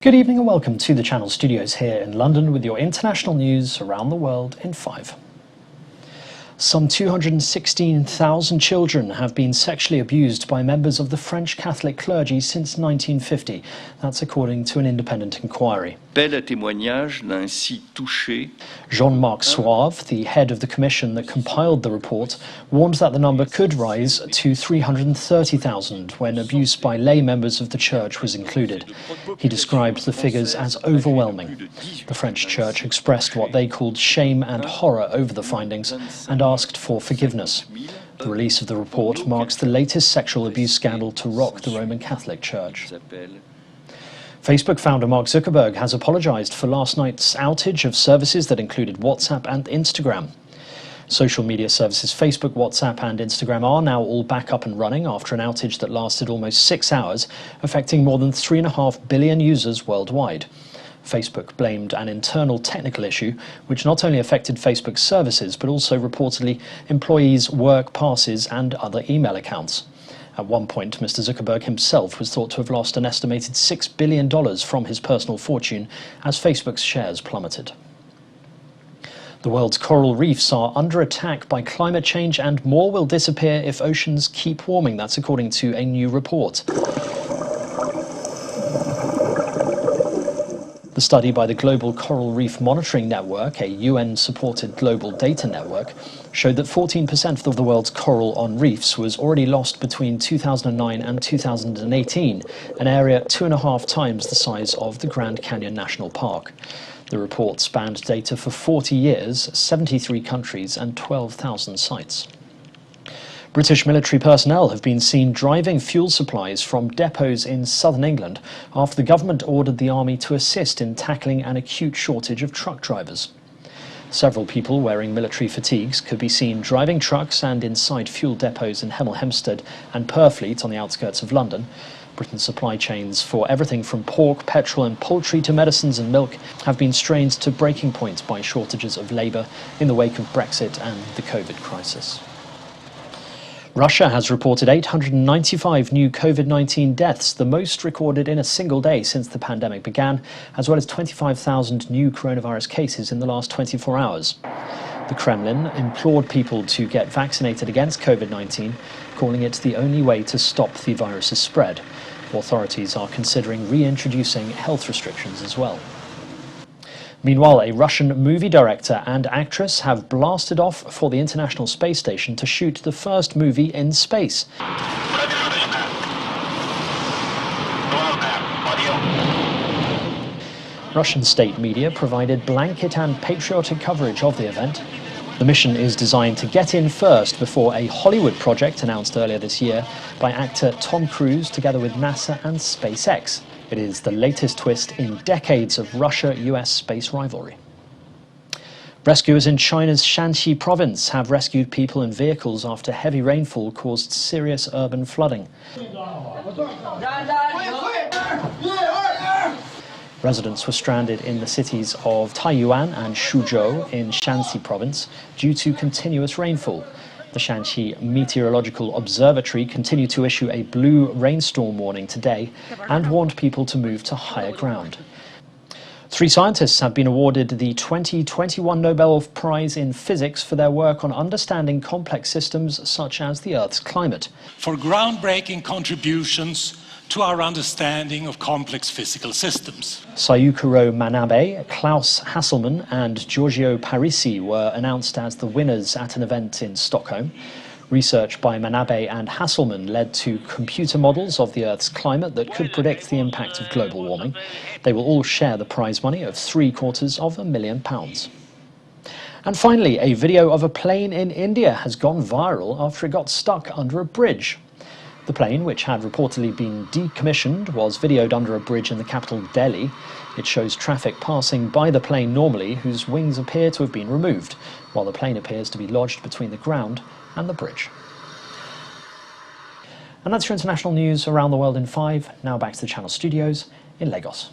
Good evening and welcome to the Channel Studios here in London with your international news around the world in 5. Some 216,000 children have been sexually abused by members of the French Catholic clergy since 1950. That's according to an independent inquiry. Jean-Marc Suave, the head of the commission that compiled the report, warned that the number could rise to 330,000 when abuse by lay members of the church was included. He described the figures as overwhelming. The French church expressed what they called shame and horror over the findings and asked for forgiveness. The release of the report marks the latest sexual abuse scandal to rock the Roman Catholic Church. Facebook founder Mark Zuckerberg has apologized for last night's outage of services that included WhatsApp and Instagram. Social media services Facebook, WhatsApp and Instagram are now all back up and running after an outage that lasted almost 6 hours, affecting more than 3.5 billion users worldwide. Facebook blamed an internal technical issue, which not only affected Facebook's services, but also reportedly employees' work passes and other email accounts. At one point, Mr. Zuckerberg himself was thought to have lost an estimated $6 billion from his personal fortune as Facebook's shares plummeted. The world's coral reefs are under attack by climate change and more will disappear if oceans keep warming. That's according to a new report. The study by the Global Coral Reef Monitoring Network, a UN-supported global data network, showed that 14% of the world's coral on reefs was already lost between 2009 and 2018, an area 2.5 times the size of the Grand Canyon National Park. The report spanned data for 40 years, 73 countries and 12,000 sites. British military personnel have been seen driving fuel supplies from depots in southern England after the government ordered the army to assist in tackling an acute shortage of truck drivers. Several people wearing military fatigues could be seen driving trucks and inside fuel depots in Hemel Hempstead and Purfleet on the outskirts of London. Britain's supply chains for everything from pork, petrol and poultry to medicines and milk have been strained to breaking point by shortages of labour in the wake of Brexit and the COVID crisis. Russia has reported 895 new COVID-19 deaths, the most recorded in a single day since the pandemic began, as well as 25,000 new coronavirus cases in the last 24 hours. The Kremlin implored people to get vaccinated against COVID-19, calling it the only way to stop the virus's spread. Authorities are considering reintroducing health restrictions as well. Meanwhile, a Russian movie director and actress have blasted off for the International Space Station to shoot the first movie in space. Russian state media provided blanket and patriotic coverage of the event. The mission is designed to get in first before a Hollywood project announced earlier this year by actor Tom Cruise together with NASA and SpaceX. It is the latest twist in decades of Russia-US space rivalry. Rescuers in China's Shanxi province have rescued people and vehicles after heavy rainfall caused serious urban flooding. Residents were stranded in the cities of Taiyuan and Suzhou in Shanxi province due to continuous rainfall. The Shanxi Meteorological Observatory continued to issue a blue rainstorm warning today and warned people to move to higher ground. 3 scientists have been awarded the 2021 Nobel Prize in Physics for their work on understanding complex systems such as the Earth's climate. For groundbreaking contributions to our understanding of complex physical systems. Sayukuro Manabe, Klaus Hasselmann and Giorgio Parisi were announced as the winners at an event in Stockholm. Research by Manabe and Hasselmann led to computer models of the Earth's climate that could predict the impact of global warming. They will all share the prize money of £750,000. And finally, a video of a plane in India has gone viral after it got stuck under a bridge. The plane, which had reportedly been decommissioned, was videoed under a bridge in the capital Delhi. It shows traffic passing by the plane normally, whose wings appear to have been removed, while the plane appears to be lodged between the ground and the bridge. And that's your international news around the world in 5. Now back to the Channel Studios in Lagos.